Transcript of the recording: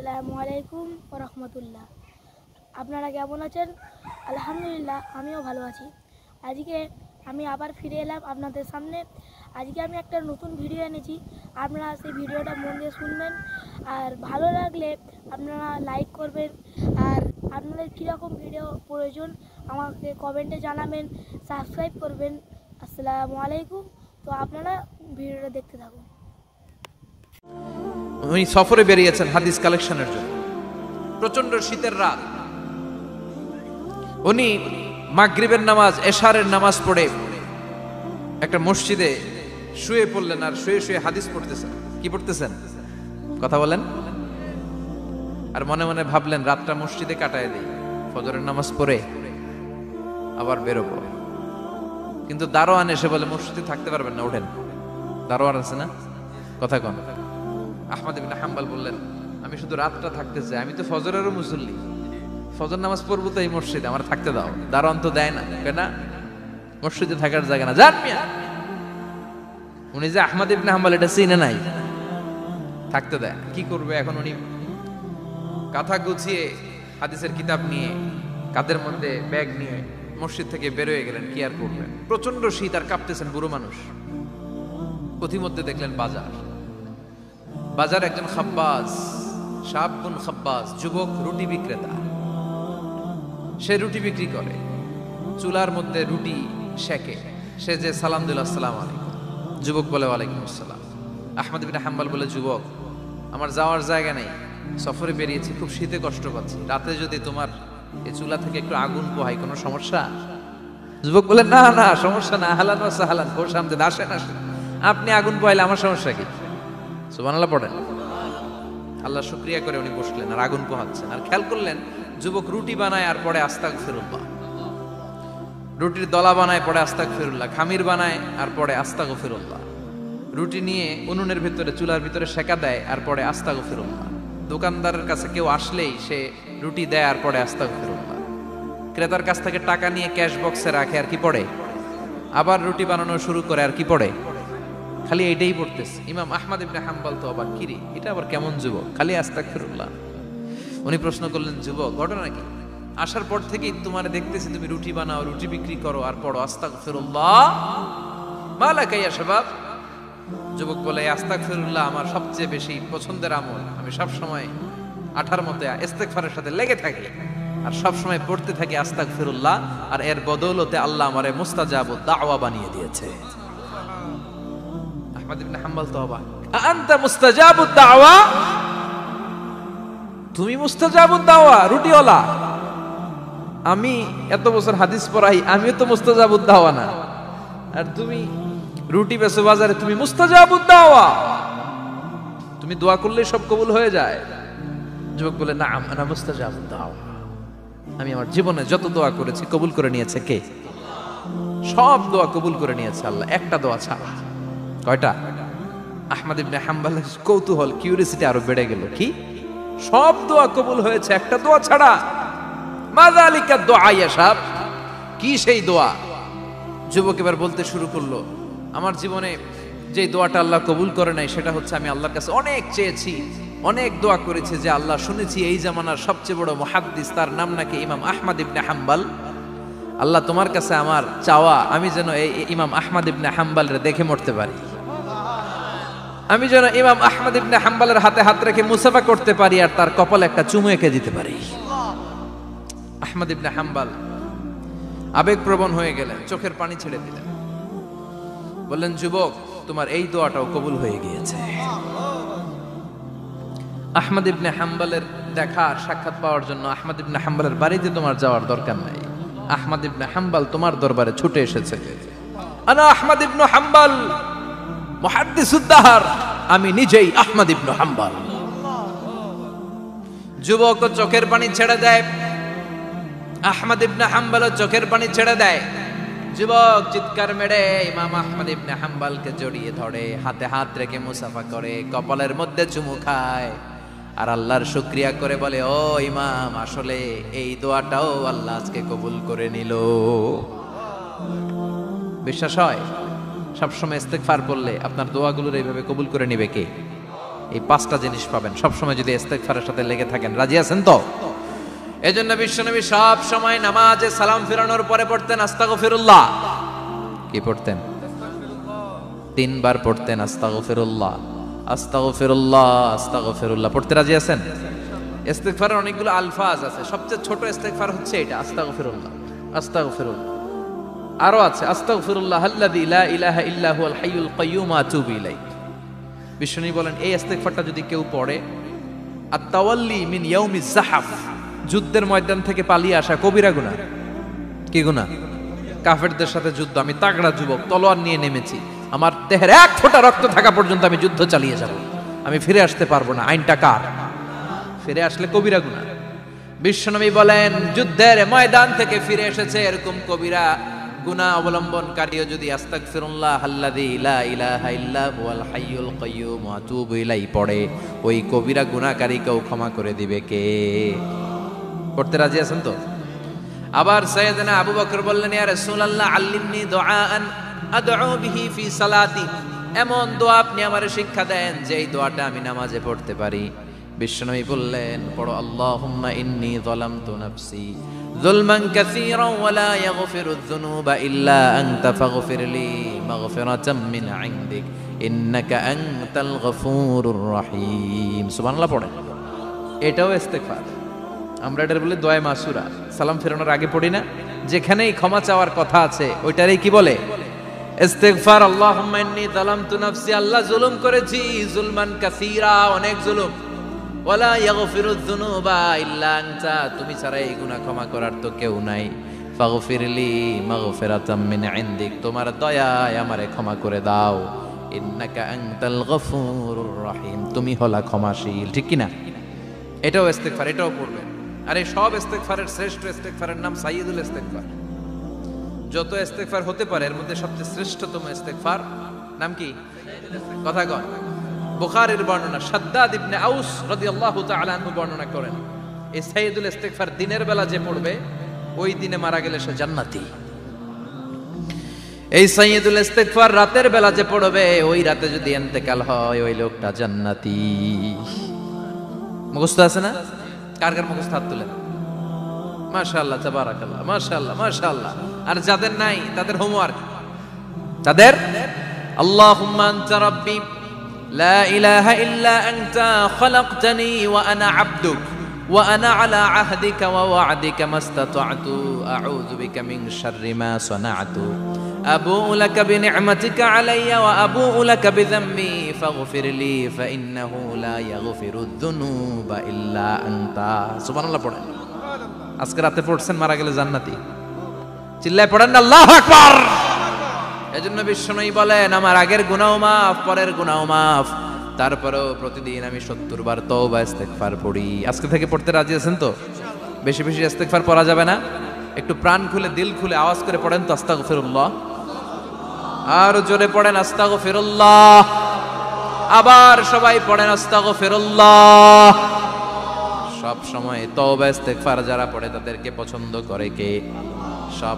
আসসালামু আলাইকুম ওয়া রাহমাতুল্লাহ। আপনারা কেমন আছেন? আলহামদুলিল্লাহ, আমিও ভালো আছি। আজকে আমি আবার ফিরে এলাম আপনাদের সামনে। আজকে আমি একটা নতুন ভিডিও এনেছি, আপনারা সেই ভিডিওটা মন দিয়ে শুনবেন। আর ভালো লাগলে আপনারা লাইক করবেন। আর আপনাদের কীরকম ভিডিও প্রয়োজন আমাকে কমেন্টে জানাবেন, সাবস্ক্রাইব করবেন। আসসালামু আলাইকুম। তো আপনারা ভিডিওটা দেখতে থাকুন। উনি সফরে বেরিয়েছেন হাদিস কালেকশনের জন্য। প্রচন্ড শীতের রাত, উনি মাগরিবের নামাজ, এশারের নামাজ পড়ে একটা মসজিদে শুয়ে পড়লেন। আর শুয়ে শুয়ে হাদিস পড়তেছেন। কি পড়তেছেন? কথা বলেন। আর মনে মনে ভাবলেন রাতটা মসজিদে কাটায় দেই, ফজরের নামাজ পড়ে আবার বেরোবো। কিন্তু দারোয়ান এসে বলে মসজিদে থাকতে পারবেন না, ওঠেন। দারোয়ান আছে না? কথা কন। আহমদ ইবনে হাম্বল বললেন, আমি শুধু রাতটা থাকতে চাই, আমি তো ফজরেরও মুসল্লি, ফজর নামাজ পড়বো তো এই মসজিদে, আমার থাকতে দাও। দারোয়ান তো দেয় না, কেনা মসজিদে থাকার জায়গা না, যান মিয়া। উনি যে আহমদ ইবনে হাম্বল এটা চিনে নাই, থাকতে দেয়। কি করবে এখন? উনি কাঁথা গুছিয়ে হাদিসের কিতাব নিয়ে কাঁধের মধ্যে ব্যাগ নিয়ে মসজিদ থেকে বেরোয় গেলেন। কি আর করবেন? প্রচন্ড শীত, আর কাঁপতেছেন, বুড়ো মানুষ। পথিমধ্যে দেখলেন বাজার। বাজার একজন খাব্বাজ, শাবুন খাব্বাজ, যুবক রুটি বিক্রেতা। সে রুটি বিক্রি করে, চুলার মধ্যে রুটি সেকে। সে যে সালাম দিল, আসসালামু আলাইকুম। যুবক বলে, ওয়ালাইকুম আসসালাম। আহমদ ইবনে হাম্বল বলে, যুবক আমার যাওয়ার জায়গা নেই, সফরে বেরিয়েছি, খুব শীতে কষ্ট পাচ্ছি, রাতে যদি তোমার এই চুলা থেকে একটু আগুন পোহাই কোনো সমস্যা? যুবক বলে, না না সমস্যা না, আহলান ওয়া সাহলান, খোশ আমদেদ, আসেন আসেন, আপনি আগুন পোহাইলে আমার সমস্যা কি? সুবহানাল্লাহ পড়েন। আল্লাহ শুকরিয়া করে উনি বসলেন আর আগুন পোহাচ্ছেন। আর খেয়াল করলেন যুবক রুটি বানায় আর পরে আস্তাগফিরুল্লাহ, রুটির দলা বানায় পরে আস্তাগফিরুল্লাহ, খামির বানায় আর পরে আস্তাগফিরুল্লাহ, রুটি নিয়ে উনুনের ভিতরে চুলার ভিতরে সেকা দেয় আর পরে আস্তাগফিরুল্লাহ। দোকানদারের কাছে কেউ আসলেই সে রুটি দেয় আর পরে আস্তাগফিরুল্লাহ। ক্রেতার কাছ থেকে টাকা নিয়ে ক্যাশ বক্সে রাখে আর কি পড়ে? আবার রুটি বানানো শুরু করে আর কি পড়ে? খালি এইটাই পড়তেছে। ইমাম আহমদ ইবনে হাম্বল তো অবাক, কিরে এটা আবার কেমন যুবক, খালি আস্তাগফিরুল্লাহ। উনি প্রশ্ন করলেন, যুবক ঘটনা কি? আসার পর থেকেই তোমার দেখতেছি তুমি রুটি বানাও, রুটি বিক্রি করো আর পড়ো আস্তাগফিরুল্লাহ, মালাকা ইয়া শাবাব। যুবক বলে, আস্তাগফিরুল্লাহ আমার সবচেয়ে বেশি পছন্দের আমল, আমি সব সময় আঠার মতো ইস্তেগফারের সাথে লেগে থাকি আর সব সময় পড়তে থাকি আস্তাগফিরুল্লাহ। আর এর বদৌলতে আল্লাহ আমারে মুস্তাজাবুদ দাওয়া বানিয়ে দিয়েছে। আহমদ ইবনে হাম্বল তো অবাক, আনতা মুস্তাজাবুদ দাওয়া? তুমি মুস্তাজাবুদ দাওয়া, রুটিওয়ালা? আমি এত বছর হাদিস পড়াই, আমিও তো মুস্তাজাবুদ দাওয়া না, আর তুমি রুটি বেচো বাজারে, তুমি মুস্তাজাবুদ দাওয়া? তুমি দোয়া করলে সব কবুল হয়ে যায়? যুবক বলে, না আনা মুস্তাজাবুদ দাওয়া, আমি আমার জীবনে যত দোয়া করেছি কবুল করে নিয়েছে কে? সব দোয়া কবুল করে নিয়েছে আল্লাহ, একটা দোয়া ছাড়া। কয়টা? আহমদ ইবনে হাম্বলের কৌতূহল, কিউরিসিটি আরো বেড়ে গেল। কি? সব দোয়া কবুল হয়েছে, একটা দোয়া ছাড়া। মাযালিকা দুআ ইয়া শাব, কি সেই দোয়া? যুবক এবার বলতে শুরু করলো, আমার জীবনে যে দোয়াটা আল্লাহ কবুল করে নাই সেটা হচ্ছে আমি আল্লাহর কাছে অনেক চেয়েছি, অনেক দোয়া করেছি যে আল্লাহ, শুনেছি এই জামানার সবচেয়ে বড় মুহাদ্দিস, তার নাম নাকি ইমাম আহমদ ইবনে হাম্বল। আল্লাহ তোমার কাছে আমার চাওয়া, আমি যেন এই ইমাম আহমদ ইবনে হাম্বলরে দেখে মরতে পারি, আমি যেন ইমাম আহমদ ইবনে হাম্বলের হাতে হাত রেখে মুসাফা করতে পারি আর তার কপালে একটা চুমু এঁকে দিতে পারি। আহমদ ইবনে হাম্বল আবেগপ্রবণ হয়ে গেলেন, চোখের পানি ছেড়ে দিলেন, বললেন, যুবক তোমার এই দোয়াটাও কবুল হয়ে গিয়েছে। আহমদ ইবনে হাম্বলের দেখা সাক্ষাৎ পাওয়ার জন্য আহমদ ইবনে হাম্বলের বাড়িতে তোমার যাওয়ার দরকার নাই, আহমদ ইবনে হাম্বল তোমার দরবারে ছুটে এসেছে। আনা আহমদ ইবনে হাম্বল মুহাদ্দিসুদ দাহর, আমি নিজেই আহমদ ইবনে হাম্বল। যুবক চোখের পানি ছেড়ে দেয়, আহমদ ইবনে হাম্বল চোখের পানি ছেড়ে দেয়। যুবক চিৎকার মেরে ইমাম আহমদ ইবনে হাম্বলকে জড়িয়ে ধরে, হাতে হাত রেখে মুসাফা করে, কপালের মধ্যে চুমু খায় আর আল্লাহর শুকরিয়া করে বলে, ও ইমাম, আসলে এই দোয়াটাও আল্লাহ আজকে কবুল করে নিল। বিশ্বাস হয় সবসময় ইস্তেগফার করলে আপনার দোয়াগুলোর এইভাবে কবুল করে নিবে কে? এই 5টা জিনিস পাবেন সবসময় যদি ইস্তেগফারের সাথে লেগে থাকেন। রাজি আছেন তো? এজন্য বিশ্বনবী সব সময় নামাজে সালাম ফিরানোর পরে পড়তেন আস্তাগফিরুল্লাহ। কি পড়তেন? 3 বার পড়তেন আস্তাগফিরুল্লাহ, আস্তাগফিরুল্লাহ, আস্তাগফিরুল্লাহ। পড়তে রাজি আছেন? ইস্তেগফারের অনেকগুলো আলফাজ আছে, সবচেয়ে ছোট ইস্তেগফার হচ্ছে এটা, আস্তাগফিরুল্লাহ, আস্তাগফিরুল্লাহ। আরো আছে আস্তাগফিরুল্লাহ আল্লাযী লা ইলাহা ইল্লা হুয়াল হাইয়ুল কাইয়্যুম আতুবু ইলাইহি। বিশ্বনবী বলেন এই ইস্তেগফারটা যদি কেউ পড়ে, আত-তাওয়াল্লি মিন ইয়াউমিজ যাহাফ, যুদ্ধের ময়দান থেকে পালিয়ে আসা কবিরা গুনাহ। কি গুনাহ? কাফেরদের সাথে যুদ্ধ, আমি তাগড়া যুবক, তলোয়ার নিয়ে নেমেছি, আমার দেহের 1 ফোঁটা রক্ত থাকা পর্যন্ত আমি যুদ্ধ চালিয়ে যাব, আমি ফিরে আসতে পারবো না, আইনটা কার? ফিরে আসলে কবিরা গুনাহ। বিশ্বনবী বলেন যুদ্ধের ময়দান থেকে ফিরে এসেছে এরকম কবিরা গুনাহ অবলম্বনকারীও যদি আস্তাগফিরুল্লাহ আল্লাযী লা ইলাহা ইল্লা হুয়াল হাইয়ুল কাইয়্যুম আতুবু ইলাইহি পড়ে, ওই কবিরা গুনাহকারীকেও ক্ষমা করে দিবে কে? পড়তে রাজি আছেন তো? আবার সাইয়েদনা আবু বকর বললেন ইয়া রাসূলুল্লাহ আল্লিমনি দুআআন আদউ বিহি ফি সালাতি, এমন দোয়া আপনি আমারে শিক্ষা দেন যে এই দোয়াটা আমি নামাজে পড়তে পারি। বিশ্বনবী বললেন পড়ো আল্লাহুম্মা ইন্নী যালামতু নাফসি যুলমান কাসীরান ওয়া লা ইয়াগফিরুয যুনুবা ইল্লা আনতা ফাগফিরলি মাগফিরাতাম মিন ইনদিক ইন্নাকা আনতাল গফুরুর রহিম। সুবহানাল্লাহ পড়েন। এটাও ইস্তেগফার। আমরা এটার বলে দোয়া মাসুরা, সালাম ফেরানোর আগে পড়ি না? যেখানেই ক্ষমা চাওয়ার কথা আছে ওইটারই কি বলে? ইস্তেগফার। আল্লাহুম্মা ইন্নী যালামতু নাফসি, আল্লাহ জুলুম করেছি, যুলমান কাসীরা, অনেক জুলুম, ওয়ালা ইয়াগফিরুয যুনুবা ইল্লা আনতা, তুমি ছাড়া এই গুনাহ ক্ষমা করার তো কেউ নাই। ফাগফিরলি মাগফিরাতাম মিন ইনদিক, তোমার দয়ায় আমারে ক্ষমা করে দাও। ইন্নাকা আনতাল গফুরুর রহিম, তুমি হলা ক্ষমাশীল। ঠিক কি না? এটাও ইস্তেগফার, এটাও পড়বেন। আর এই সব ইস্তেগফারের শ্রেষ্ঠ ইস্তেগফারের নাম সাইয়্যিদুল ইস্তেগফার। যত ইস্তেগফার হতে পারে এর মধ্যে সবচেয়ে শ্রেষ্ঠতম ইস্তেগফার নাম কি? কথা কন। বুখারীর বর্ণনা, শাদ্দাদ ইবনে আউস রাদিয়াল্লাহু তাআলা আনহু বর্ণনা করেন এই সাইয়্যিদুল ইস্তেগফার দিনের বেলা যে পড়বে ওই দিনে মারা গেলে সে জান্নাতি। এই সাইয়্যিদুল ইস্তেগফার রাতের বেলা যে পড়বে ওই রাতে যদি ইন্তেকাল হয় ওই লোকটা জান্নাতি। মুখস্থ আছে না? কার কার মুখস্থ হাত তুলেন? মাশাআল্লাহ, তাবারাকাল্লাহ, মাশাআল্লাহ, মাশাআল্লাহ। আর যাদের নাই তাদের হোমওয়ার্ক, তাদের আল্লাহুম্মা আনতা রাব্বি লা ইলাহা ইল্লা আনতা খালাকতানি ওয়া আনা আবদুক ওয়া আনা আলা আহদিকা ওয়া ওয়া'দিকা মাস্তাতা'তু আউযু বিকা মিন শাররি মা সানা'তু আবু'ু লাকা বিনি'মাতিকা আলাইয়া ওয়া আবু'ু লাকা বিযামবি ফাগফিরলি ফাইন্নাহু লা ইয়াগফিরুয যুনুবা ইল্লা আনতা। সুবহানাল্লাহ পড়েন। আজকে রাতে পড়ছেন, মারা গেলে জান্নাতি। চিল্লায় পড়েন না আল্লাহু আকবার। এজন্য বিশ্বনবী বলেন আমার আগের গুনাহ মাফ, পরের গুনাহ মাফ, তারপরেও প্রতিদিন আমি 70 বার তওবা ইস্তেগফার পড়ি। আজকে থেকে পড়তে রাজি আছেন তো? বেশি বেশি ইস্তেগফার পড়া যাবে না? একটু প্রাণ খুলে দিল খুলে আওয়াজ করে পড়েন তো আস্তাগফিরুল্লাহ। আর জোরে পড়েন আস্তাগফিরুল্লাহ। আবার সবাই পড়েন আস্তাগফিরুল্লাহ। সব সময় তওবা ইস্তেগফার যারা পড়ে তাদেরকে পছন্দ করে কে? সব